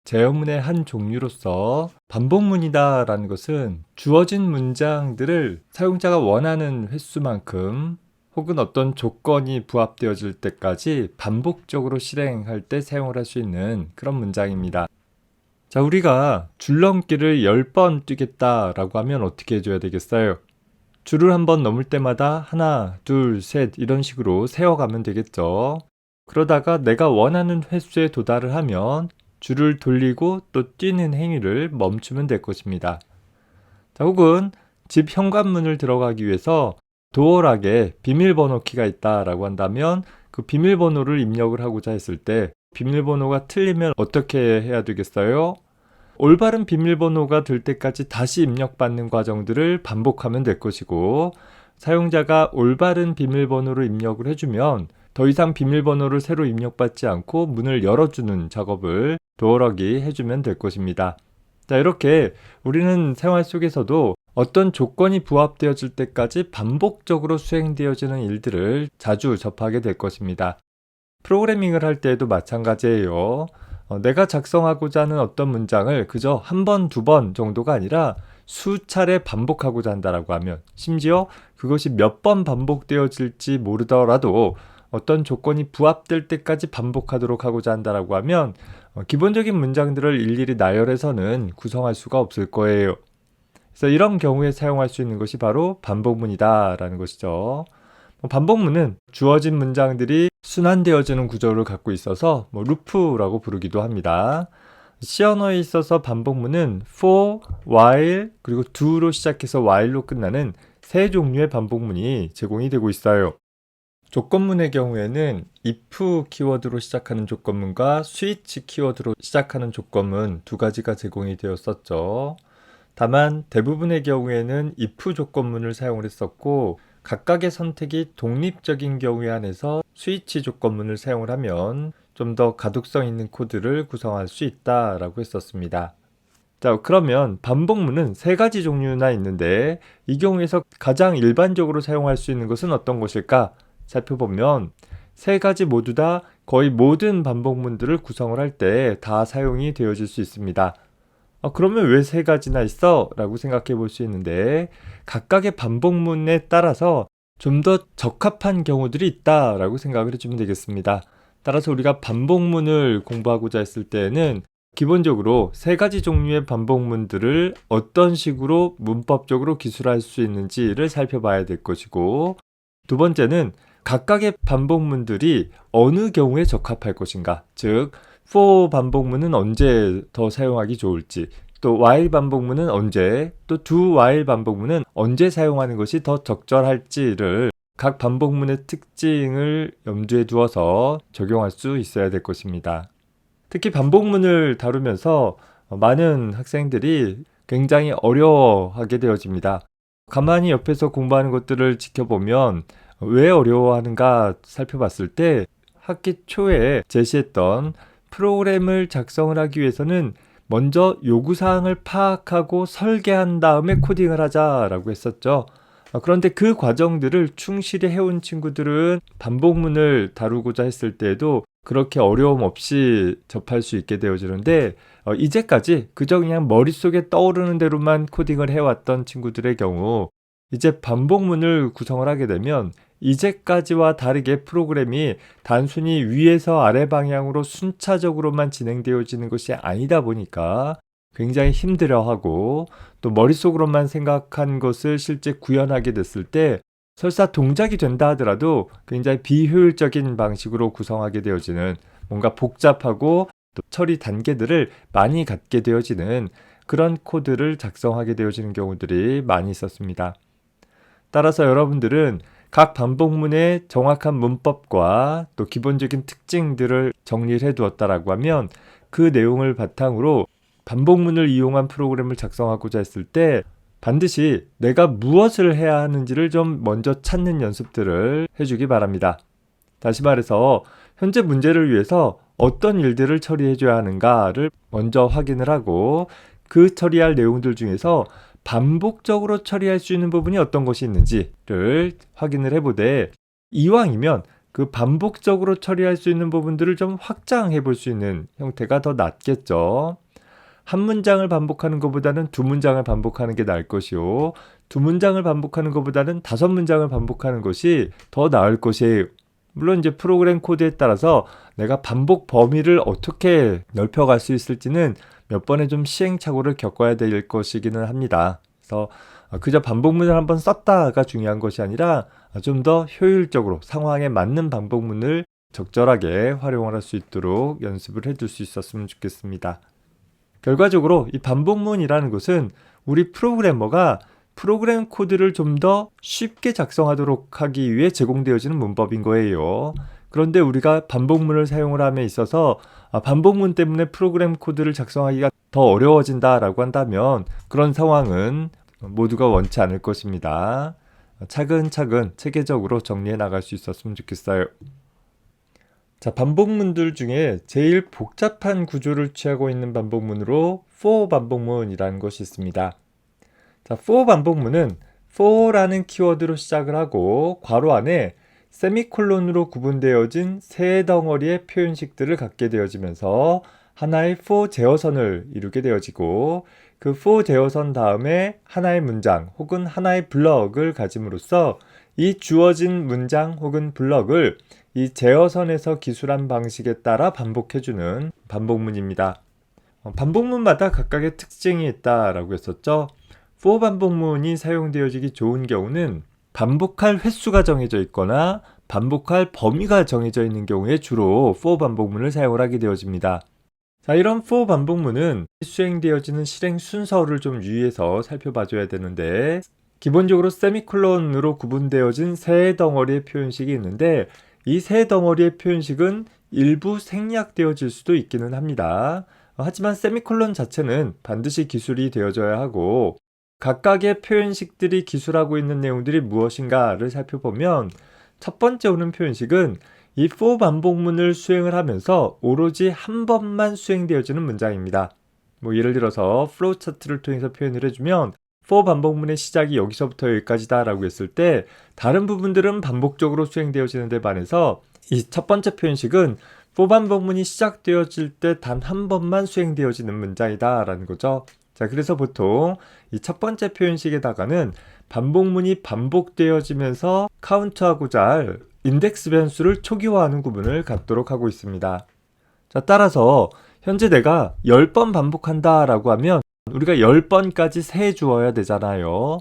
제어문의 한 종류로서 반복문이다 라는 것은 주어진 문장들을 사용자가 원하는 횟수만큼 혹은 어떤 조건이 부합되어질 때까지 반복적으로 실행할 때 사용을 할 수 있는 그런 문장입니다. 자, 우리가 줄넘기를 10번 뛰겠다라고 하면 어떻게 해줘야 되겠어요? 줄을 한번 넘을 때마다 하나, 둘, 셋 이런 식으로 세어가면 되겠죠. 그러다가 내가 원하는 횟수에 도달을 하면 줄을 돌리고 또 뛰는 행위를 멈추면 될 것입니다. 자, 혹은 집 현관문을 들어가기 위해서 도어락에 비밀번호 키가 있다라고 한다면 그 비밀번호를 입력을 하고자 했을 때 비밀번호가 틀리면 어떻게 해야 되겠어요? 올바른 비밀번호가 될 때까지 다시 입력받는 과정들을 반복하면 될 것이고, 사용자가 올바른 비밀번호를 입력을 해주면 더 이상 비밀번호를 새로 입력받지 않고 문을 열어주는 작업을 도어락이 해주면 될 것입니다. 자, 이렇게 우리는 생활 속에서도 어떤 조건이 부합되어질 때까지 반복적으로 수행되어지는 일들을 자주 접하게 될 것입니다. 프로그래밍을 할 때에도 마찬가지예요. 내가 작성하고자 하는 어떤 문장을 그저 한 번, 두 번 정도가 아니라 수차례 반복하고자 한다라고 하면, 심지어 그것이 몇 번 반복되어질지 모르더라도 어떤 조건이 부합될 때까지 반복하도록 하고자 한다라고 하면 기본적인 문장들을 일일이 나열해서는 구성할 수가 없을 거예요. 그래서 이런 경우에 사용할 수 있는 것이 바로 반복문이다 라는 것이죠. 반복문은 주어진 문장들이 순환되어지는 구조를 갖고 있어서 루프라고 부르기도 합니다. C 언어에 있어서 반복문은 for, while, 그리고 do로 시작해서 while로 끝나는 세 종류의 반복문이 제공이 되고 있어요. 조건문의 경우에는 if 키워드로 시작하는 조건문과 switch 키워드로 시작하는 조건문 두 가지가 제공이 되었었죠. 다만 대부분의 경우에는 if 조건문을 사용을 했었고, 각각의 선택이 독립적인 경우에 한해서 스위치 조건문을 사용을 하면 좀 더 가독성 있는 코드를 구성할 수 있다라고 했었습니다. 자, 그러면 반복문은 세 가지 종류나 있는데 이 경우에서 가장 일반적으로 사용할 수 있는 것은 어떤 것일까 살펴보면 세 가지 모두 다 거의 모든 반복문들을 구성을 할 때 다 사용이 되어질 수 있습니다. 그러면 왜 세 가지나 있어? 라고 생각해 볼 수 있는데, 각각의 반복문에 따라서 좀 더 적합한 경우들이 있다라고 생각을 해주면 되겠습니다. 따라서 우리가 반복문을 공부하고자 했을 때는 기본적으로 세 가지 종류의 반복문들을 어떤 식으로 문법적으로 기술할 수 있는지를 살펴봐야 될 것이고, 두 번째는 각각의 반복문들이 어느 경우에 적합할 것인가, 즉 for 반복문은 언제 더 사용하기 좋을지, 또 while 반복문은 언제, 또 do while 반복문은 언제 사용하는 것이 더 적절할지를 각 반복문의 특징을 염두에 두어서 적용할 수 있어야 될 것입니다. 특히 반복문을 다루면서 많은 학생들이 굉장히 어려워하게 되어집니다. 가만히 옆에서 공부하는 것들을 지켜보면 왜 어려워하는가 살펴봤을 때, 학기 초에 제시했던 프로그램을 작성을 하기 위해서는 먼저 요구사항을 파악하고 설계한 다음에 코딩을 하자라고 했었죠. 그런데 그 과정들을 충실히 해온 친구들은 반복문을 다루고자 했을 때에도 그렇게 어려움 없이 접할 수 있게 되어지는데, 이제까지 그저 그냥 머릿속에 떠오르는 대로만 코딩을 해왔던 친구들의 경우 이제 반복문을 구성을 하게 되면 이제까지와 다르게 프로그램이 단순히 위에서 아래 방향으로 순차적으로만 진행되어지는 것이 아니다 보니까 굉장히 힘들어하고, 또 머릿속으로만 생각한 것을 실제 구현하게 됐을 때 설사 동작이 된다 하더라도 굉장히 비효율적인 방식으로 구성하게 되어지는, 뭔가 복잡하고 또 처리 단계들을 많이 갖게 되어지는 그런 코드를 작성하게 되어지는 경우들이 많이 있었습니다. 따라서 여러분들은 각 반복문의 정확한 문법과 또 기본적인 특징들을 정리를 해두었다라고 하면 그 내용을 바탕으로 반복문을 이용한 프로그램을 작성하고자 했을 때 반드시 내가 무엇을 해야 하는지를 좀 먼저 찾는 연습들을 해주기 바랍니다. 다시 말해서 현재 문제를 위해서 어떤 일들을 처리해줘야 하는가를 먼저 확인을 하고, 그 처리할 내용들 중에서 반복적으로 처리할 수 있는 부분이 어떤 것이 있는지를 확인을 해보되, 이왕이면 그 반복적으로 처리할 수 있는 부분들을 좀 확장해 볼 수 있는 형태가 더 낫겠죠. 한 문장을 반복하는 것보다는 두 문장을 반복하는 게 나을 것이요. 두 문장을 반복하는 것보다는 다섯 문장을 반복하는 것이 더 나을 것이에요. 물론 이제 프로그램 코드에 따라서 내가 반복 범위를 어떻게 넓혀갈 수 있을지는 몇 번의 좀 시행착오를 겪어야 될 것이기는 합니다. 그래서 그저 반복문을 한번 썼다가 중요한 것이 아니라 좀 더 효율적으로 상황에 맞는 반복문을 적절하게 활용을 할 수 있도록 연습을 해둘 수 있었으면 좋겠습니다. 결과적으로 이 반복문이라는 것은 우리 프로그래머가 프로그램 코드를 좀 더 쉽게 작성하도록 하기 위해 제공되어지는 문법인 거예요. 그런데 우리가 반복문을 사용을 함에 있어서 반복문 때문에 프로그램 코드를 작성하기가 더 어려워진다라고 한다면 그런 상황은 모두가 원치 않을 것입니다. 차근차근 체계적으로 정리해 나갈 수 있었으면 좋겠어요. 자, 반복문들 중에 제일 복잡한 구조를 취하고 있는 반복문으로 for 반복문이라는 것이 있습니다. 자, for 반복문은 for라는 키워드로 시작을 하고 괄호 안에 세미콜론으로 구분되어진 세 덩어리의 표현식들을 갖게 되어지면서 하나의 for 제어선을 이루게 되어지고 그 for 제어선 다음에 하나의 문장 혹은 하나의 블럭을 가짐으로써 이 주어진 문장 혹은 블럭을 이 제어선에서 기술한 방식에 따라 반복해주는 반복문입니다. 반복문마다 각각의 특징이 있다라고 했었죠. for 반복문이 사용되어지기 좋은 경우는 반복할 횟수가 정해져 있거나 반복할 범위가 정해져 있는 경우에 주로 for 반복문을 사용을 하게 되어집니다. 자, 이런 for 반복문은 수행되어지는 실행 순서를 좀 유의해서 살펴봐줘야 되는데 기본적으로 세미콜론으로 구분되어진 세 덩어리의 표현식이 있는데 이 세 덩어리의 표현식은 일부 생략되어질 수도 있기는 합니다. 하지만 세미콜론 자체는 반드시 기술이 되어져야 하고 각각의 표현식들이 기술하고 있는 내용들이 무엇인가를 살펴보면 첫 번째 오는 표현식은 이 for 반복문을 수행을 하면서 오로지 한 번만 수행되어지는 문장입니다. 예를 들어서 플로우 차트를 통해서 표현을 해주면 for 반복문의 시작이 여기서부터 여기까지다 라고 했을 때 다른 부분들은 반복적으로 수행되어지는 데 반해서 이 첫 번째 표현식은 for 반복문이 시작되어질 때 단 한 번만 수행되어지는 문장이다 라는 거죠. 자, 그래서 보통 이 첫 번째 표현식에다가는 반복문이 반복되어지면서 카운트하고자 할 인덱스 변수를 초기화하는 구분을 갖도록 하고 있습니다. 자, 따라서 현재 내가 10번 반복한다 라고 하면 우리가 10번까지 세 주어야 되잖아요.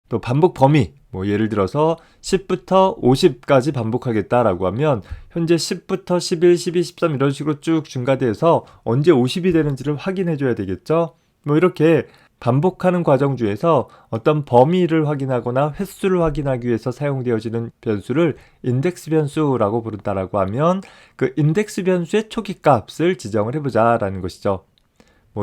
또 반복 범위, 예를 들어서 10부터 50까지 반복하겠다라고 하면 현재 10부터 11, 12, 13 이런 식으로 쭉 증가돼서 언제 50이 되는지를 확인해 줘야 되겠죠. 이렇게 반복하는 과정 중에서 어떤 범위를 확인하거나 횟수를 확인하기 위해서 사용되어지는 변수를 인덱스 변수라고 부른다라고 하면 그 인덱스 변수의 초기 값을 지정을 해보자라는 것이죠.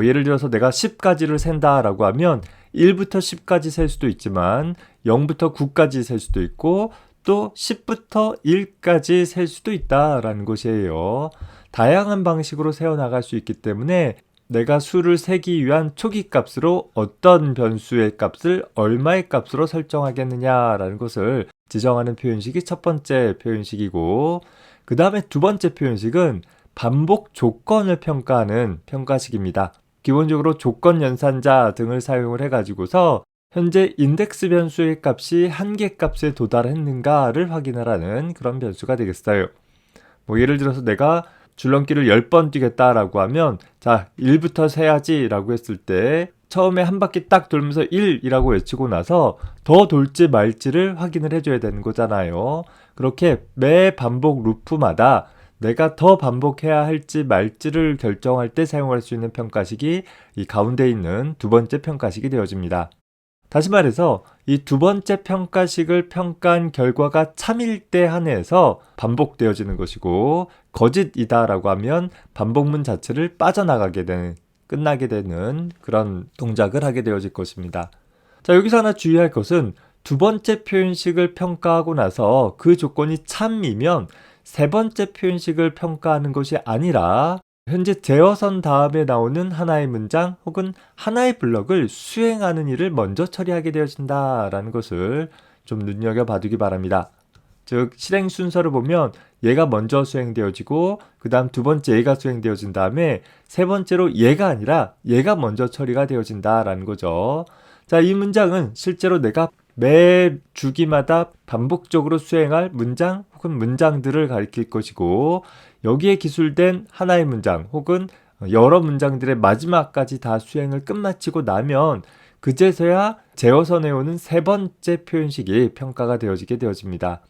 예를 들어서 내가 10까지를 센다라고 하면 1부터 10까지 셀 수도 있지만 0부터 9까지 셀 수도 있고 또 10부터 1까지 셀 수도 있다라는 것이에요. 다양한 방식으로 세어나갈 수 있기 때문에 내가 수를 세기 위한 초기 값으로 어떤 변수의 값을 얼마의 값으로 설정하겠느냐라는 것을 지정하는 표현식이 첫 번째 표현식이고 그 다음에 두 번째 표현식은 반복 조건을 평가하는 평가식입니다. 기본적으로 조건 연산자 등을 사용을 해가지고서 현재 인덱스 변수의 값이 한계 값에 도달했는가를 확인하라는 그런 변수가 되겠어요. 예를 들어서 내가 줄넘기를 10번 뛰겠다라고 하면 자 1부터 세야지 라고 했을 때 처음에 한 바퀴 딱 돌면서 1이라고 외치고 나서 더 돌지 말지를 확인을 해줘야 되는 거잖아요. 그렇게 매 반복 루프마다 내가 더 반복해야 할지 말지를 결정할 때 사용할 수 있는 평가식이 이 가운데 있는 두 번째 평가식이 되어집니다. 다시 말해서 이 두 번째 평가식을 평가한 결과가 참일 때 한해서 반복되어지는 것이고 거짓이다 라고 하면 반복문 자체를 빠져나가게 되는, 끝나게 되는 그런 동작을 하게 되어질 것입니다. 자, 여기서 하나 주의할 것은 두 번째 표현식을 평가하고 나서 그 조건이 참이면 세 번째 표현식을 평가하는 것이 아니라 현재 제어선 다음에 나오는 하나의 문장 혹은 하나의 블럭을 수행하는 일을 먼저 처리하게 되어진다라는 것을 좀 눈여겨봐두기 바랍니다. 즉 실행 순서를 보면 얘가 먼저 수행되어지고 그 다음 두 번째 얘가 수행되어진 다음에 세 번째로 얘가 아니라 얘가 먼저 처리가 되어진다라는 거죠. 자, 이 문장은 실제로 내가 매 주기마다 반복적으로 수행할 문장 혹은 문장들을 가리킬 것이고 여기에 기술된 하나의 문장 혹은 여러 문장들의 마지막까지 다 수행을 끝마치고 나면 그제서야 재어서 내오는 세 번째 표현식이 평가가 되어지게 되어집니다.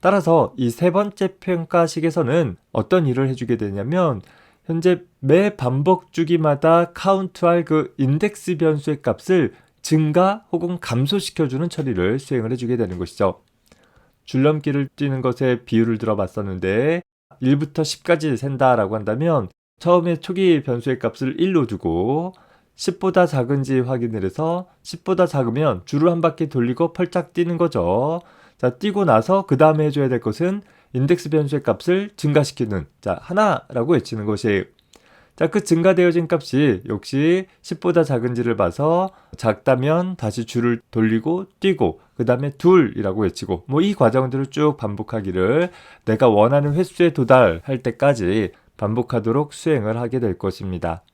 따라서 이 세 번째 평가식에서는 어떤 일을 해주게 되냐면 현재 매 반복 주기마다 카운트할 그 인덱스 변수의 값을 증가 혹은 감소시켜주는 처리를 수행을 해주게 되는 것이죠. 줄넘기를 뛰는 것에 비유를 들어봤었는데 1부터 10까지 센다라고 한다면 처음에 초기 변수의 값을 1로 두고 10보다 작은지 확인을 해서 10보다 작으면 줄을 한 바퀴 돌리고 펄짝 뛰는 거죠. 자, 뛰고 나서 그 다음에 해줘야 될 것은 인덱스 변수의 값을 증가시키는 하나라고 외치는 것이에요. 자, 그 증가되어진 값이 역시 10보다 작은지를 봐서 작다면 다시 줄을 돌리고 뛰고 그 다음에 둘이라고 외치고 이 과정들을 쭉 반복하기를 내가 원하는 횟수에 도달할 때까지 반복하도록 수행을 하게 될 것입니다.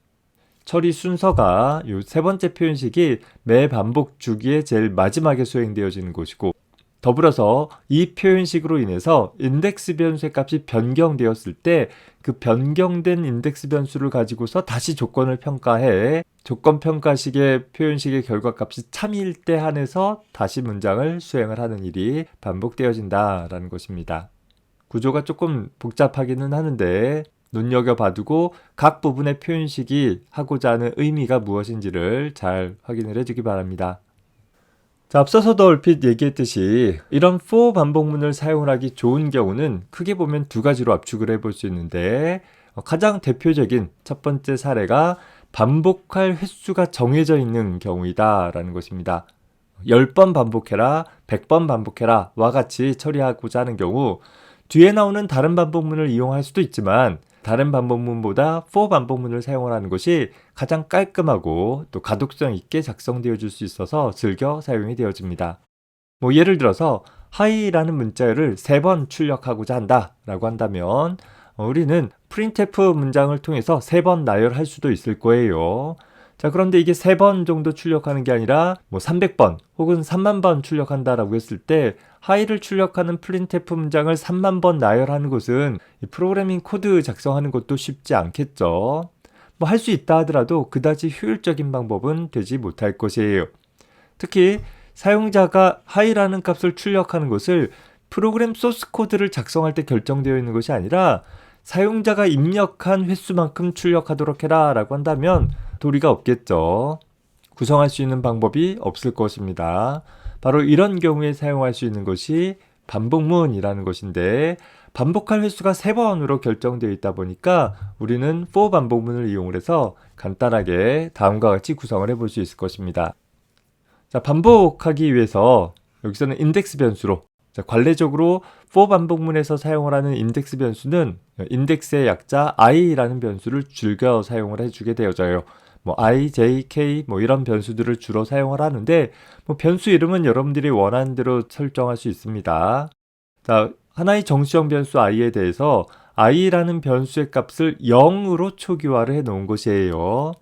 처리 순서가 이 세 번째 표현식이 매 반복 주기에 제일 마지막에 수행되어지는 것이고 더불어서 이 표현식으로 인해서 인덱스 변수의 값이 변경되었을 때 그 변경된 인덱스 변수를 가지고서 다시 조건을 평가해 조건 평가식의 표현식의 결과값이 참일 때 한해서 다시 문장을 수행을 하는 일이 반복되어진다라는 것입니다. 구조가 조금 복잡하기는 하는데 눈여겨봐두고 각 부분의 표현식이 하고자 하는 의미가 무엇인지를 잘 확인을 해주기 바랍니다. 자, 앞서서도 얼핏 얘기했듯이 이런 for 반복문을 사용을 하기 좋은 경우는 크게 보면 두 가지로 압축을 해볼 수 있는데 가장 대표적인 첫 번째 사례가 반복할 횟수가 정해져 있는 경우이다 라는 것입니다. 10번 반복해라, 100번 반복해라 와 같이 처리하고자 하는 경우 뒤에 나오는 다른 반복문을 이용할 수도 있지만 다른 반복문보다 for 반복문을 사용하는 것이 가장 깔끔하고 또 가독성 있게 작성되어질 수 있어서 즐겨 사용이 되어집니다. 예를 들어서 hi라는 문자열을 3번 출력하고자 한다라고 한다면 우리는 printf 문장을 통해서 3번 나열할 수도 있을 거예요. 자, 그런데 이게 3번 정도 출력하는 게 아니라 300번 혹은 3만 번 출력한다라고 했을 때 hi를 출력하는 printf 문장을 3만 번 나열하는 것은 프로그래밍 코드 작성하는 것도 쉽지 않겠죠. 할 수 있다 하더라도 그다지 효율적인 방법은 되지 못할 것이에요. 특히 사용자가 hi라는 값을 출력하는 것을 프로그램 소스 코드를 작성할 때 결정되어 있는 것이 아니라 사용자가 입력한 횟수만큼 출력하도록 해라 라고 한다면 도리가 없겠죠. 구성할 수 있는 방법이 없을 것입니다. 바로 이런 경우에 사용할 수 있는 것이 반복문이라는 것인데 반복할 횟수가 3번으로 결정되어 있다 보니까 우리는 for 반복문을 이용을 해서 간단하게 다음과 같이 구성을 해볼 수 있을 것입니다. 자, 반복하기 위해서 여기서는 인덱스 변수로 관례적으로 for 반복문에서 사용을 하는 인덱스 변수는 인덱스의 약자 i라는 변수를 즐겨 사용을 해주게 되어져요. i, j, k 이런 변수들을 주로 사용을 하는데 변수 이름은 여러분들이 원하는 대로 설정할 수 있습니다. 자, 하나의 정수형 변수 i에 대해서 i라는 변수의 값을 0으로 초기화를 해 놓은 것이에요.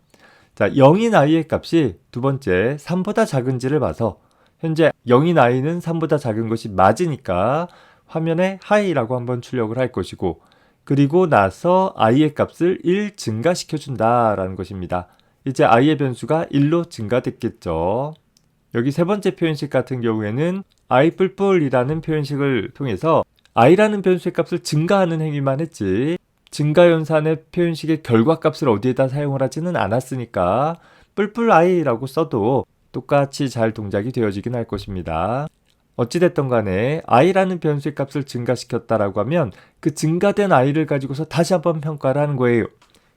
자, 0인 i의 값이 두 번째 3보다 작은지를 봐서 현재 0인 i는 3보다 작은 것이 맞으니까 화면에 hi라고 한번 출력을 할 것이고 그리고 나서 i의 값을 1 증가시켜 준다라는 것입니다. 이제 i의 변수가 1로 증가됐겠죠. 여기 세 번째 표현식 같은 경우에는 i 뿔뿔이라는 표현식을 통해서 i라는 변수의 값을 증가하는 행위만 했지 증가연산의 표현식의 결과값을 어디에다 사용을 하지는 않았으니까 뿔뿔 i라고 써도 똑같이 잘 동작이 되어지긴 할 것입니다. 어찌됐든 간에 i라는 변수의 값을 증가시켰다라고 하면 그 증가된 i를 가지고서 다시 한번 평가를 하는 거예요.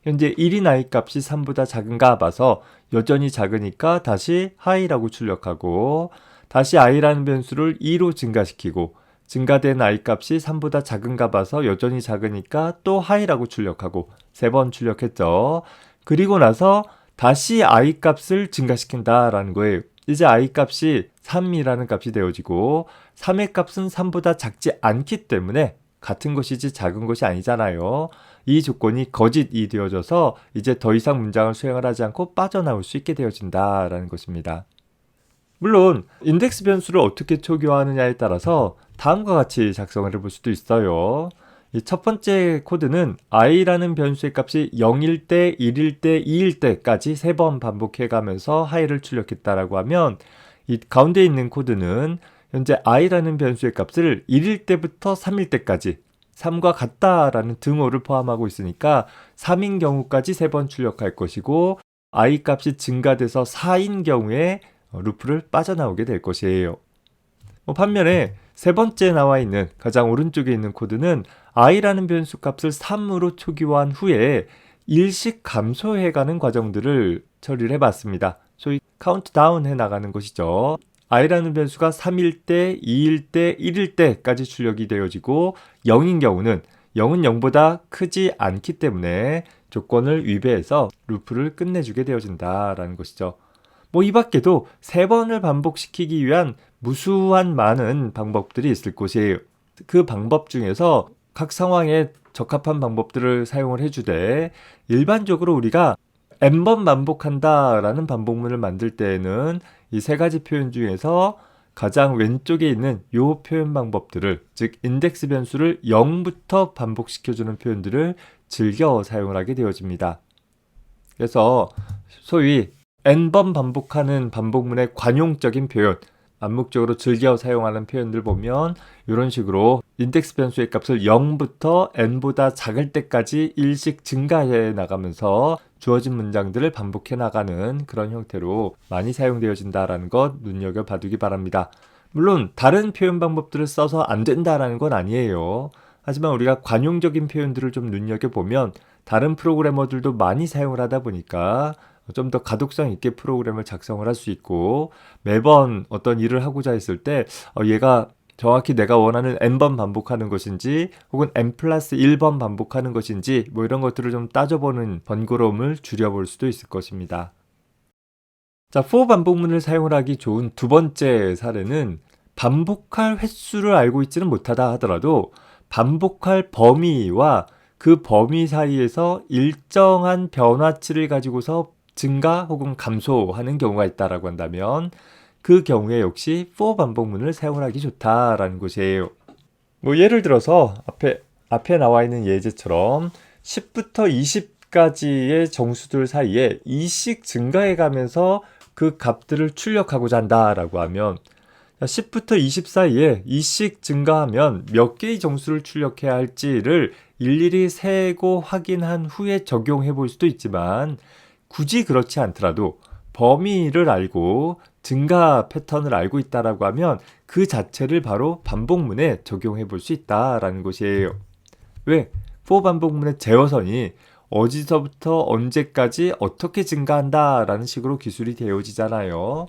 현재 1인 i 값이 3보다 작은가 봐서 여전히 작으니까 다시 hi라고 출력하고 다시 i라는 변수를 2로 증가시키고 증가된 i 값이 3보다 작은가 봐서 여전히 작으니까 또 hi라고 출력하고 3번 출력했죠. 그리고 나서 다시 i 값을 증가시킨다라는 거예요. 이제 I 값이 3이라는 값이 되어지고 3의 값은 3보다 작지 않기 때문에 같은 것이지 작은 것이 아니잖아요. 이 조건이 거짓이 되어져서 이제 더 이상 문장을 수행을 하지 않고 빠져나올 수 있게 되어진다라는 것입니다. 물론 인덱스 변수를 어떻게 초기화하느냐에 따라서 다음과 같이 작성을 해볼 수도 있어요. 이 첫 번째 코드는 i라는 변수의 값이 0일 때, 1일 때, 2일 때까지 3번 반복해가면서 하이를 출력했다라고 하면 이 가운데 있는 코드는 현재 i라는 변수의 값을 1일 때부터 3일 때까지 3과 같다라는 등호를 포함하고 있으니까 3인 경우까지 3번 출력할 것이고 i 값이 증가돼서 4인 경우에 루프를 빠져나오게 될 것이에요. 반면에 세 번째 나와 있는 가장 오른쪽에 있는 코드는 i라는 변수 값을 3으로 초기화한 후에 일씩 감소해가는 과정들을 처리를 해봤습니다. 소위 카운트다운 해나가는 것이죠. i라는 변수가 3일 때, 2일 때, 1일 때까지 출력이 되어지고 0인 경우는 0은 0보다 크지 않기 때문에 조건을 위배해서 루프를 끝내주게 되어진다라는 것이죠. 이 밖에도 3번을 반복시키기 위한 무수한 많은 방법들이 있을 것이에요. 그 방법 중에서 각 상황에 적합한 방법들을 사용을 해주되 일반적으로 우리가 n번 반복한다 라는 반복문을 만들 때에는 이 3가지 표현 중에서 가장 왼쪽에 있는 이 표현 방법들을, 즉 인덱스 변수를 0부터 반복시켜주는 표현들을 즐겨 사용을 하게 되어집니다. 그래서 소위 n번 반복하는 반복문의 관용적인 표현, 암묵적으로 즐겨 사용하는 표현들 보면 이런 식으로 인덱스 변수의 값을 0부터 n보다 작을 때까지 일씩 증가해 나가면서 주어진 문장들을 반복해 나가는 그런 형태로 많이 사용되어진다는 것 눈여겨봐두기 바랍니다. 물론 다른 표현 방법들을 써서 안 된다라는 건 아니에요. 하지만 우리가 관용적인 표현들을 좀 눈여겨보면 다른 프로그래머들도 많이 사용을 하다 보니까 좀 더 가독성 있게 프로그램을 작성을 할 수 있고 매번 어떤 일을 하고자 했을 때 얘가 정확히 내가 원하는 n번 반복하는 것인지 혹은 n 플러스 1번 반복하는 것인지 이런 것들을 좀 따져보는 번거로움을 줄여볼 수도 있을 것입니다. 자, for 반복문을 사용을 하기 좋은 두 번째 사례는 반복할 횟수를 알고 있지는 못하다 하더라도 반복할 범위와 그 범위 사이에서 일정한 변화치를 가지고서 증가 혹은 감소하는 경우가 있다라고 한다면 그 경우에 역시 for 반복문을 사용하기 좋다라는 것이에요. 예를 들어서 앞에 나와 있는 예제처럼 10부터 20까지의 정수들 사이에 2씩 증가해 가면서 그 값들을 출력하고자 한다라고 하면 10부터 20 사이에 2씩 증가하면 몇 개의 정수를 출력해야 할지를 일일이 세고 확인한 후에 적용해 볼 수도 있지만 굳이 그렇지 않더라도 범위를 알고 증가 패턴을 알고 있다라고 하면 그 자체를 바로 반복문에 적용해 볼 수 있다라는 것이에요. 왜? for 반복문의 제어선이 어디서부터 언제까지 어떻게 증가한다라는 식으로 기술이 되어지잖아요.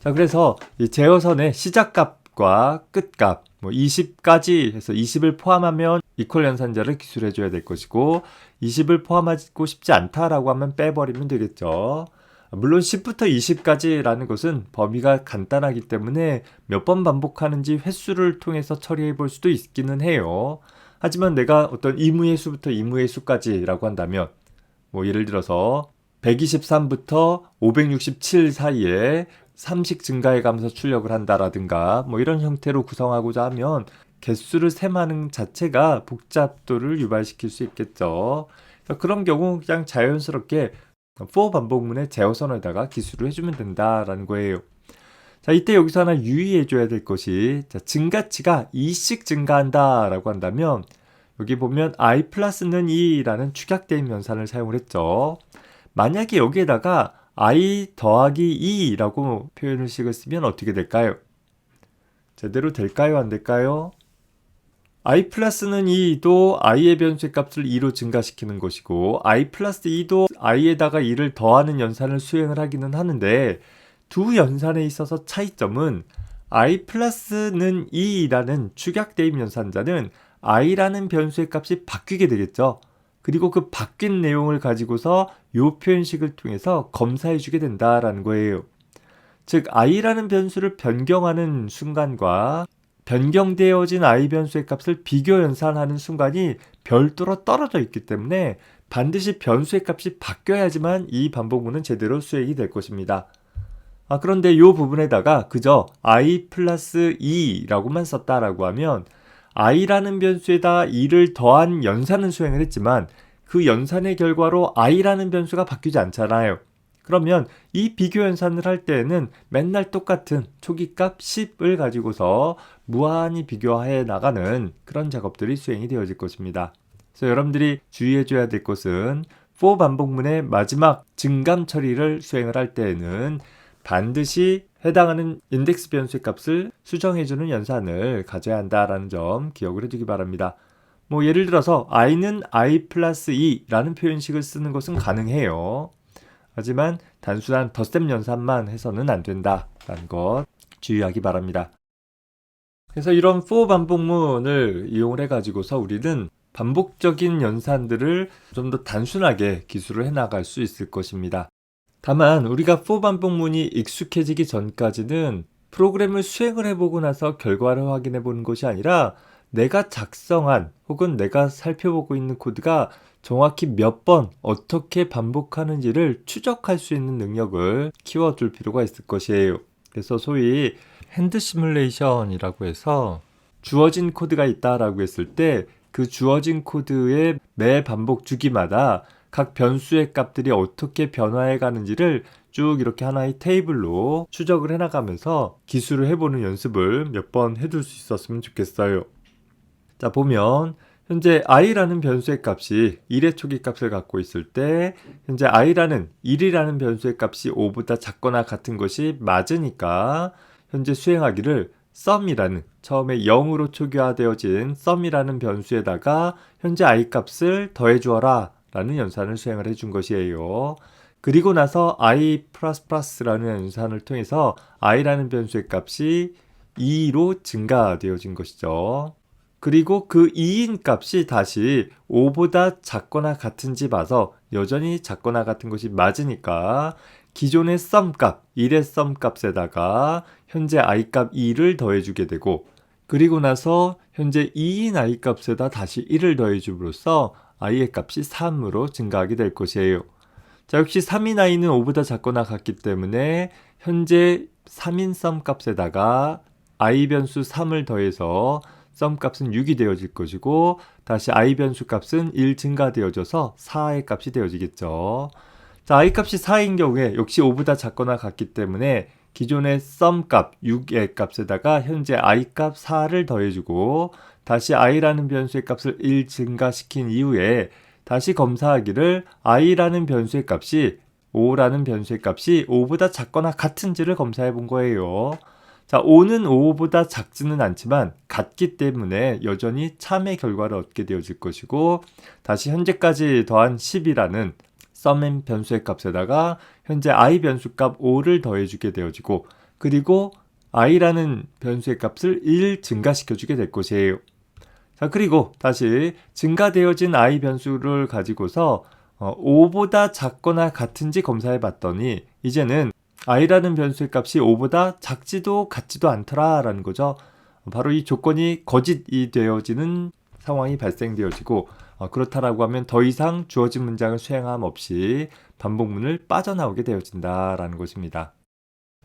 자, 그래서 이 제어선의 시작값과 끝값 20까지 해서 20을 포함하면 이퀄 연산자를 기술해 줘야 될 것이고 20을 포함하고 싶지 않다라고 하면 빼버리면 되겠죠. 물론 10부터 20까지라는 것은 범위가 간단하기 때문에 몇 번 반복하는지 횟수를 통해서 처리해 볼 수도 있기는 해요. 하지만 내가 어떤 이무의 수부터 이무의 수까지라고 한다면 예를 들어서 123부터 567 사이에 3씩 증가해 가면서 출력을 한다라든가 이런 형태로 구성하고자 하면 개수를 셈하는 자체가 복잡도를 유발시킬 수 있겠죠. 그런 경우 그냥 자연스럽게 for 반복문의 제어선에다가 기술을 해주면 된다라는 거예요. 자, 이때 여기서 하나 유의해줘야 될 것이 증가치가 2씩 증가한다라고 한다면 여기 보면 i 플러스는 2라는 축약대입 연산을 사용을 했죠. 만약에 여기에다가 i 더하기 2라고 표현식을 쓰면 어떻게 될까요? 제대로 될까요? 안 될까요? i 플러스는 2도 i의 변수의 값을 2로 증가시키는 것이고 i 플러스 2도 i에다가 2를 더하는 연산을 수행을 하기는 하는데 두 연산에 있어서 차이점은 i 플러스는 2라는 축약대입 연산자는 i라는 변수의 값이 바뀌게 되겠죠. 그리고 그 바뀐 내용을 가지고서 이 표현식을 통해서 검사해 주게 된다라는 거예요. 즉 i라는 변수를 변경하는 순간과 변경되어진 i 변수의 값을 비교 연산하는 순간이 별도로 떨어져 있기 때문에 반드시 변수의 값이 바뀌어야지만 이 반복문은 제대로 수행이 될 것입니다. 그런데 이 부분에다가 그저 i 플러스 2라고만 썼다라고 하면 i라는 변수에다 2를 더한 연산은 수행을 했지만 그 연산의 결과로 i라는 변수가 바뀌지 않잖아요. 그러면 이 비교 연산을 할 때에는 맨날 똑같은 초기값 10을 가지고서 무한히 비교해 나가는 그런 작업들이 수행이 되어질 것입니다. 그래서 여러분들이 주의해 줘야 될 것은 for 반복문의 마지막 증감 처리를 수행을 할 때에는 반드시 해당하는 인덱스 변수의 값을 수정해주는 연산을 가져야 한다라는 점 기억을 해두기 바랍니다. 예를 들어서 i는 i 플러스 2라는 표현식을 쓰는 것은 가능해요. 하지만 단순한 덧셈 연산만 해서는 안 된다라는 것 주의하기 바랍니다. 그래서 이런 for 반복문을 이용을 해가지고서 우리는 반복적인 연산들을 좀 더 단순하게 기술을 해나갈 수 있을 것입니다. 다만 우리가 for 반복문이 익숙해지기 전까지는 프로그램을 수행을 해보고 나서 결과를 확인해 보는 것이 아니라 내가 작성한 혹은 내가 살펴보고 있는 코드가 정확히 몇 번 어떻게 반복하는지를 추적할 수 있는 능력을 키워둘 필요가 있을 것이에요. 그래서 소위 핸드 시뮬레이션이라고 해서 주어진 코드가 있다라고 했을 때 그 주어진 코드의 매 반복 주기마다 각 변수의 값들이 어떻게 변화해 가는지를 쭉 이렇게 하나의 테이블로 추적을 해나가면서 기술을 해보는 연습을 몇 번 해둘 수 있었으면 좋겠어요. 자, 보면 현재 i라는 변수의 값이 1의 초기 값을 갖고 있을 때 현재 i라는 1이라는 변수의 값이 5보다 작거나 같은 것이 맞으니까 현재 수행하기를 sum이라는 처음에 0으로 초기화되어진 sum이라는 변수에다가 현재 i 값을 더해 주어라 라는 연산을 수행을 해준 것이에요. 그리고 나서 i++라는 연산을 통해서 i라는 변수의 값이 2로 증가되어진 것이죠. 그리고 그 2인 값이 다시 5보다 작거나 같은지 봐서 여전히 작거나 같은 것이 맞으니까 기존의 sum 값, 1의 sum 값에다가 현재 i 값 2를 더해주게 되고 그리고 나서 현재 2인 i 값에다 다시 1을 더해줌으로써 i의 값이 3으로 증가하게 될 것이에요. 자, 역시 3인 i는 5보다 작거나 같기 때문에 현재 3인 sum 값에다가 i 변수 3을 더해서 sum 값은 6이 되어질 것이고 다시 i 변수 값은 1 증가되어져서 4의 값이 되어지겠죠. 자, i 값이 4인 경우에 역시 5보다 작거나 같기 때문에 기존의 sum 값 6의 값에다가 현재 i 값 4를 더해주고 다시 i라는 변수의 값을 1 증가시킨 이후에 다시 검사하기를 i라는 변수의 값이 5라는 변수의 값이 5보다 작거나 같은지를 검사해 본 거예요. 자, 5는 5보다 작지는 않지만 같기 때문에 여전히 참의 결과를 얻게 되어질 것이고 다시 현재까지 더한 10이라는 sum 변수의 값에다가 현재 i 변수 값 5를 더해주게 되어지고 그리고 i라는 변수의 값을 1 증가시켜주게 될 것이에요. 자, 그리고 다시 증가되어진 i 변수를 가지고서 5보다 작거나 같은지 검사해 봤더니 이제는 i라는 변수의 값이 5보다 작지도 같지도 않더라라는 거죠. 바로 이 조건이 거짓이 되어지는 상황이 발생되어지고 그렇다라고 하면 더 이상 주어진 문장을 수행함 없이 반복문을 빠져나오게 되어진다라는 것입니다.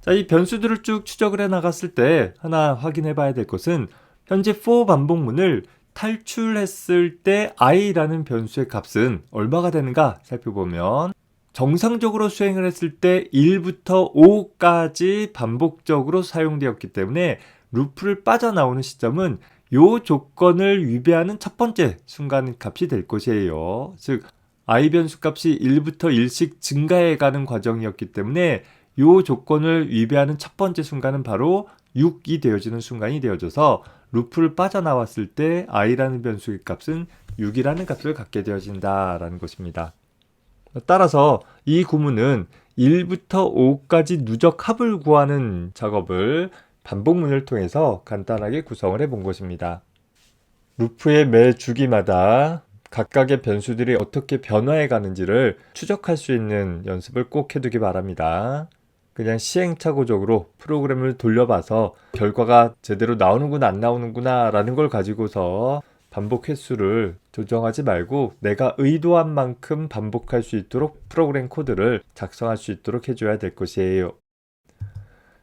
자, 이 변수들을 쭉 추적을 해 나갔을 때 하나 확인해 봐야 될 것은 현재 for 반복문을 탈출했을 때 i라는 변수의 값은 얼마가 되는가 살펴보면 정상적으로 수행을 했을 때 1부터 5까지 반복적으로 사용되었기 때문에 루프를 빠져나오는 시점은 이 조건을 위배하는 첫 번째 순간 값이 될 것이에요. 즉 i 변수 값이 1부터 1씩 증가해가는 과정이었기 때문에 이 조건을 위배하는 첫 번째 순간은 바로 6이 되어지는 순간이 되어져서 루프를 빠져나왔을 때 i라는 변수의 값은 6이라는 값을 갖게 되어진다라는 것입니다. 따라서 이 구문은 1부터 5까지 누적 합을 구하는 작업을 반복문을 통해서 간단하게 구성을 해본 것입니다. 루프의 매 주기마다 각각의 변수들이 어떻게 변화해 가는지를 추적할 수 있는 연습을 꼭 해두기 바랍니다. 그냥 시행착오적으로 프로그램을 돌려봐서 결과가 제대로 나오는구나 안 나오는구나 라는 걸 가지고서 반복 횟수를 조정하지 말고 내가 의도한 만큼 반복할 수 있도록 프로그램 코드를 작성할 수 있도록 해줘야 될 것이에요.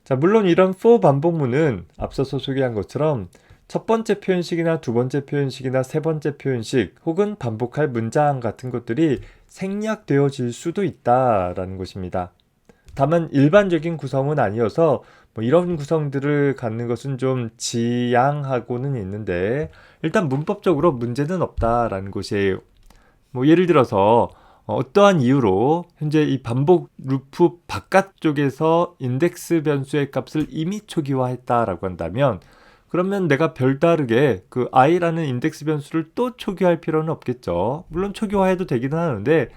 자, 물론 이런 for 반복문은 앞서서 소개한 것처럼 첫 번째 표현식이나 두 번째 표현식이나 세 번째 표현식 혹은 반복할 문장 같은 것들이 생략되어질 수도 있다라는 것입니다. 다만 일반적인 구성은 아니어서 이런 구성들을 갖는 것은 좀 지양하고는 있는데 일단 문법적으로 문제는 없다라는 것이에요. 예를 들어서 어떠한 이유로 현재 이 반복 루프 바깥쪽에서 인덱스 변수의 값을 이미 초기화했다라고 한다면 그러면 내가 별다르게 그 i라는 인덱스 변수를 또 초기화할 필요는 없겠죠. 물론 초기화해도 되기는 하는데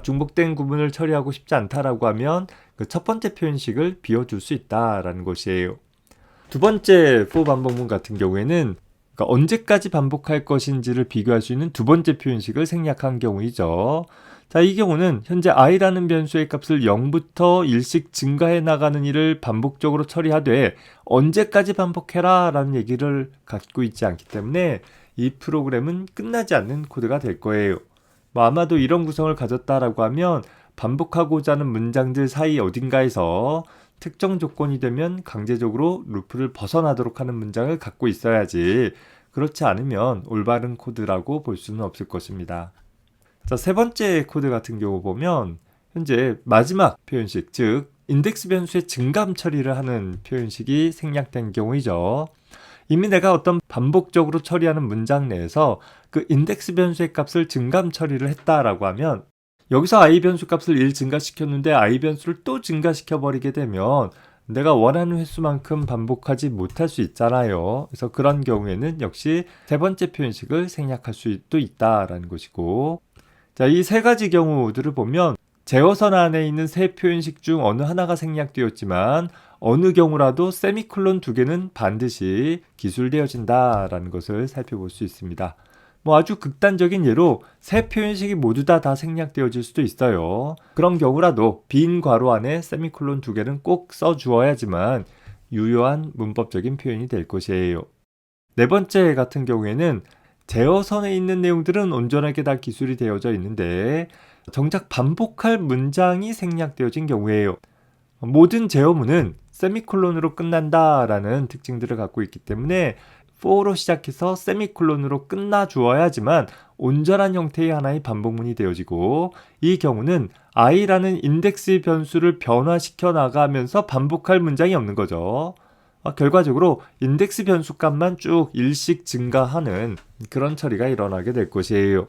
중복된 구문을 처리하고 싶지 않다라고 하면 그 첫 번째 표현식을 비워줄 수 있다라는 것이에요. 두 번째 for 반복문 같은 경우에는 그러니까 언제까지 반복할 것인지를 비교할 수 있는 두 번째 표현식을 생략한 경우이죠. 자, 이 경우는 현재 i라는 변수의 값을 0부터 1씩 증가해 나가는 일을 반복적으로 처리하되 언제까지 반복해라 라는 얘기를 갖고 있지 않기 때문에 이 프로그램은 끝나지 않는 코드가 될 거예요. 아마도 이런 구성을 가졌다라고 하면 반복하고자 하는 문장들 사이 어딘가에서 특정 조건이 되면 강제적으로 루프를 벗어나도록 하는 문장을 갖고 있어야지 그렇지 않으면 올바른 코드라고 볼 수는 없을 것입니다. 자, 세 번째 코드 같은 경우 보면 현재 마지막 표현식, 즉 인덱스 변수의 증감 처리를 하는 표현식이 생략된 경우이죠. 이미 내가 어떤 반복적으로 처리하는 문장 내에서 그 인덱스 변수의 값을 증감 처리를 했다라고 하면 여기서 i 변수 값을 1 증가시켰는데 i 변수를 또 증가시켜 버리게 되면 내가 원하는 횟수만큼 반복하지 못할 수 있잖아요. 그래서 그런 경우에는 역시 세 번째 표현식을 생략할 수도 있다라는 것이고, 자, 이 세 가지 경우들을 보면 제어선 안에 있는 세 표현식 중 어느 하나가 생략되었지만 어느 경우라도 세미콜론 두 개는 반드시 기술되어진다라는 것을 살펴볼 수 있습니다. 아주 극단적인 예로 세 표현식이 모두 다 생략되어질 수도 있어요. 그런 경우라도 빈 괄호 안에 세미콜론 두 개는 꼭 써주어야지만 유효한 문법적인 표현이 될 것이에요. 네 번째 같은 경우에는 제어선에 있는 내용들은 온전하게 다 기술이 되어져 있는데 정작 반복할 문장이 생략되어진 경우에요. 모든 제어문은 세미콜론으로 끝난다라는 특징들을 갖고 있기 때문에 for로 시작해서 세미콜론으로 끝나 주어야지만 온전한 형태의 하나의 반복문이 되어지고 이 경우는 i라는 인덱스 변수를 변화시켜 나가면서 반복할 문장이 없는 거죠. 결과적으로 인덱스 변수 값만 쭉 1씩 증가하는 그런 처리가 일어나게 될 것이에요.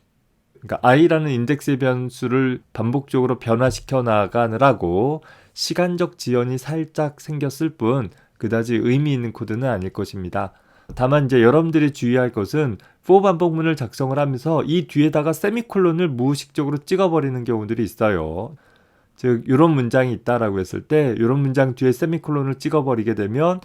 그러니까 i라는 인덱스 변수를 반복적으로 변화시켜 나가느라고 시간적 지연이 살짝 생겼을 뿐 그다지 의미 있는 코드는 아닐 것입니다. 다만 이제 여러분들이 주의할 것은 for 반복문을 작성을 하면서 이 뒤에다가 세미콜론을 무의식적으로 찍어버리는 경우들이 있어요. 즉 이런 문장이 있다라고 했을 때 이런 문장 뒤에 세미콜론을 찍어버리게 되면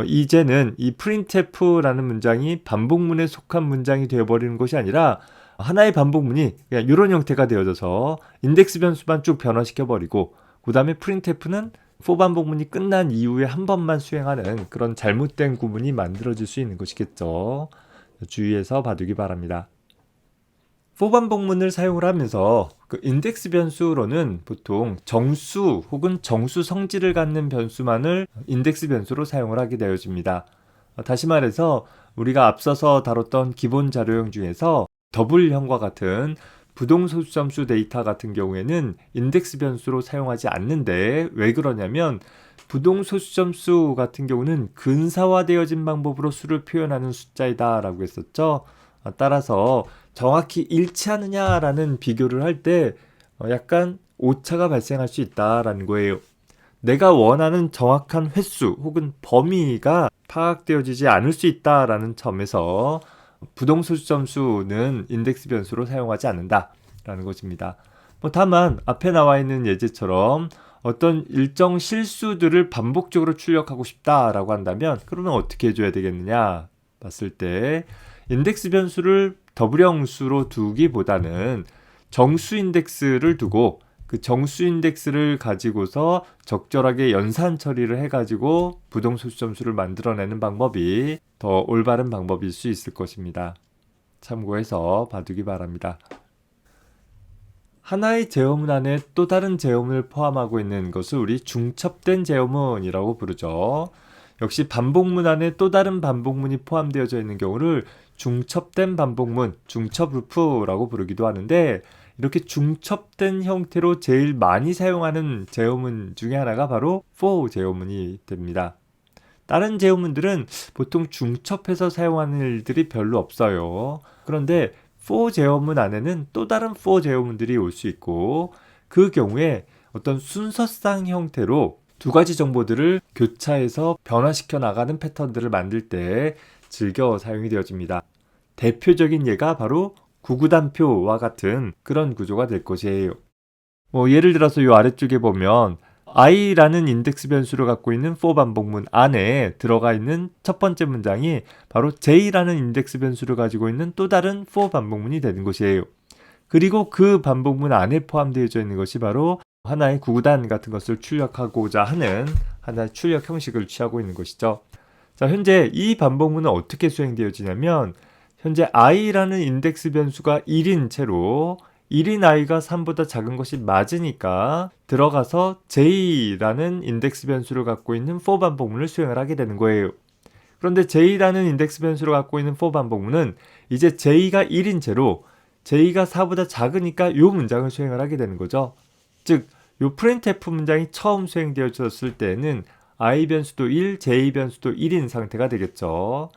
이제는 이 printf라는 문장이 반복문에 속한 문장이 되어버리는 것이 아니라 하나의 반복문이 그냥 이런 형태가 되어져서 인덱스 변수만 쭉 변화시켜버리고 그 다음에 printf는 for 반복문이 끝난 이후에 한 번만 수행하는 그런 잘못된 구문이 만들어질 수 있는 것이겠죠. 주의해서 봐두기 바랍니다. for 반복문을 사용을 하면서 그 인덱스 변수로는 보통 정수 혹은 정수 성질을 갖는 변수만을 인덱스 변수로 사용을 하게 되어집니다. 다시 말해서 우리가 앞서서 다뤘던 기본 자료형 중에서 더블형과 같은 부동소수점수 데이터 같은 경우에는 인덱스 변수로 사용하지 않는데 왜 그러냐면 부동소수점수 같은 경우는 근사화되어진 방법으로 수를 표현하는 숫자이다 라고 했었죠. 따라서 정확히 일치하느냐라는 비교를 할 때 약간 오차가 발생할 수 있다라는 거예요. 내가 원하는 정확한 횟수 혹은 범위가 파악되어지지 않을 수 있다라는 점에서 부동소수점수는 인덱스 변수로 사용하지 않는다라는 것입니다. 다만 앞에 나와 있는 예제처럼 어떤 일정 실수들을 반복적으로 출력하고 싶다라고 한다면 그러면 어떻게 해줘야 되겠느냐 봤을 때 인덱스 변수를 더블형 수로 두기보다는 정수 인덱스를 두고 그 정수 인덱스를 가지고서 적절하게 연산 처리를 해가지고 부동소수 점수를 만들어내는 방법이 더 올바른 방법일 수 있을 것입니다. 참고해서 봐두기 바랍니다. 하나의 제어문 안에 또 다른 제어문을 포함하고 있는 것을 우리 중첩된 제어문이라고 부르죠. 역시 반복문 안에 또 다른 반복문이 포함되어져 있는 경우를 중첩된 반복문, 중첩 루프라고 부르기도 하는데, 이렇게 중첩된 형태로 제일 많이 사용하는 제어문 중에 하나가 바로 for 제어문이 됩니다. 다른 제어문들은 보통 중첩해서 사용하는 일들이 별로 없어요. 그런데 for 제어문 안에는 또 다른 for 제어문들이 올 수 있고, 그 경우에 어떤 순서상 형태로 두 가지 정보들을 교차해서 변화시켜 나가는 패턴들을 만들 때 즐겨 사용이 되어집니다. 대표적인 예가 바로 구구단표와 같은 그런 구조가 될 것이에요. 예를 들어서 이 아래쪽에 보면 i라는 인덱스 변수를 갖고 있는 for 반복문 안에 들어가 있는 첫 번째 문장이 바로 j라는 인덱스 변수를 가지고 있는 또 다른 for 반복문이 되는 것이에요. 그리고 그 반복문 안에 포함되어 있는 것이 바로 하나의 구구단 같은 것을 출력하고자 하는 하나의 출력 형식을 취하고 있는 것이죠. 자, 현재 이 반복문은 어떻게 수행되어지냐면, 현재 i라는 인덱스 변수가 1인 채로 1인 i가 3보다 작은 것이 맞으니까 들어가서 j라는 인덱스 변수를 갖고 있는 for 반복문을 수행을 하게 되는 거예요. 그런데 j라는 인덱스 변수를 갖고 있는 for 반복문은 이제 j가 1인 채로 j가 4보다 작으니까 이 문장을 수행을 하게 되는 거죠. 즉, 이 printf 문장이 처음 수행되어졌을 때는 i 변수도 1, j 변수도 1인 상태가 되겠죠.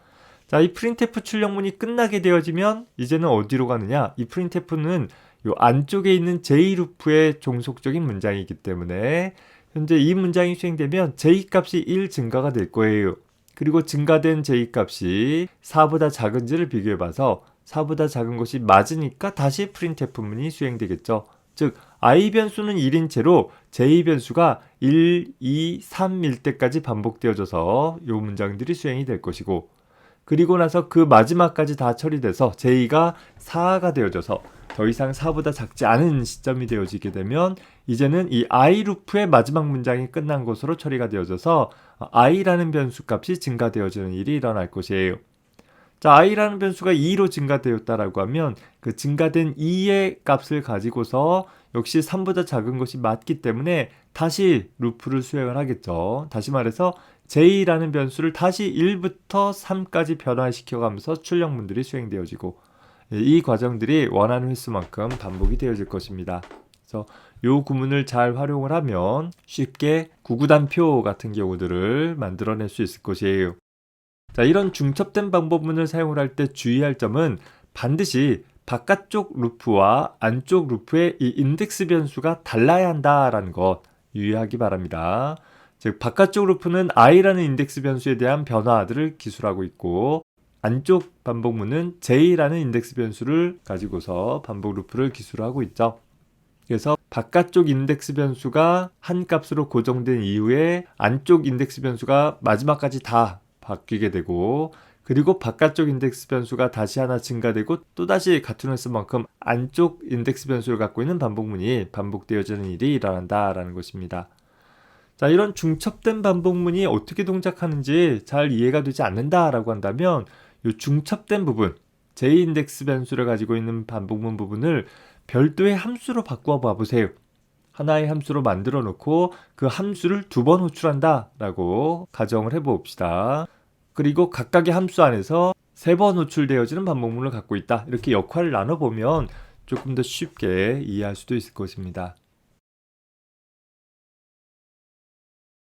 자, 이 printf 출력문이 끝나게 되어지면 이제는 어디로 가느냐? 이 printf는 이 안쪽에 있는 j 루프의 종속적인 문장이기 때문에 현재 이 문장이 수행되면 j 값이 1 증가가 될 거예요. 그리고 증가된 j 값이 4보다 작은지를 비교해봐서 4보다 작은 것이 맞으니까 다시 printf 문이 수행되겠죠. 즉, i 변수는 1인 채로 j 변수가 1, 2, 3일 때까지 반복되어져서 이 문장들이 수행이 될 것이고, 그리고 나서 그 마지막까지 다 처리돼서 j가 4가 되어져서 더 이상 4보다 작지 않은 시점이 되어지게 되면 이제는 이 i 루프의 마지막 문장이 끝난 것으로 처리가 되어져서 i라는 변수 값이 증가되어지는 일이 일어날 것이에요. 자, i라는 변수가 2로 증가되었다라고 하면 그 증가된 2의 값을 가지고서 역시 3보다 작은 것이 맞기 때문에 다시 루프를 수행을 하겠죠. 다시 말해서 j라는 변수를 다시 1부터 3까지 변화시켜가면서 출력문들이 수행되어지고, 이 과정들이 원하는 횟수만큼 반복이 되어질 것입니다. 그래서 이 구문을 잘 활용을 하면 쉽게 구구단표 같은 경우들을 만들어낼 수 있을 것이에요. 자, 이런 중첩된 반복문을 사용을 할 때 주의할 점은 반드시 바깥쪽 루프와 안쪽 루프의 이 인덱스 변수가 달라야 한다라는 것 유의하기 바랍니다. 즉, 바깥쪽 루프는 i라는 인덱스 변수에 대한 변화들을 기술하고 있고, 안쪽 반복문은 j라는 인덱스 변수를 가지고서 반복 루프를 기술하고 있죠. 그래서 바깥쪽 인덱스 변수가 한 값으로 고정된 이후에 안쪽 인덱스 변수가 마지막까지 다 바뀌게 되고, 그리고 바깥쪽 인덱스 변수가 다시 하나 증가되고 또다시 같은 횟수만큼 안쪽 인덱스 변수를 갖고 있는 반복문이 반복되어지는 일이 일어난다라는 것입니다. 자, 이런 중첩된 반복문이 어떻게 동작하는지 잘 이해가 되지 않는다라고 한다면 이 중첩된 부분, j-인덱스 변수를 가지고 있는 반복문 부분을 별도의 함수로 바꾸어 봐보세요. 하나의 함수로 만들어 놓고 그 함수를 2번 호출한다라고 가정을 해봅시다. 그리고 각각의 함수 안에서 3번 호출되어지는 반복문을 갖고 있다. 이렇게 역할을 나눠보면 조금 더 쉽게 이해할 수도 있을 것입니다.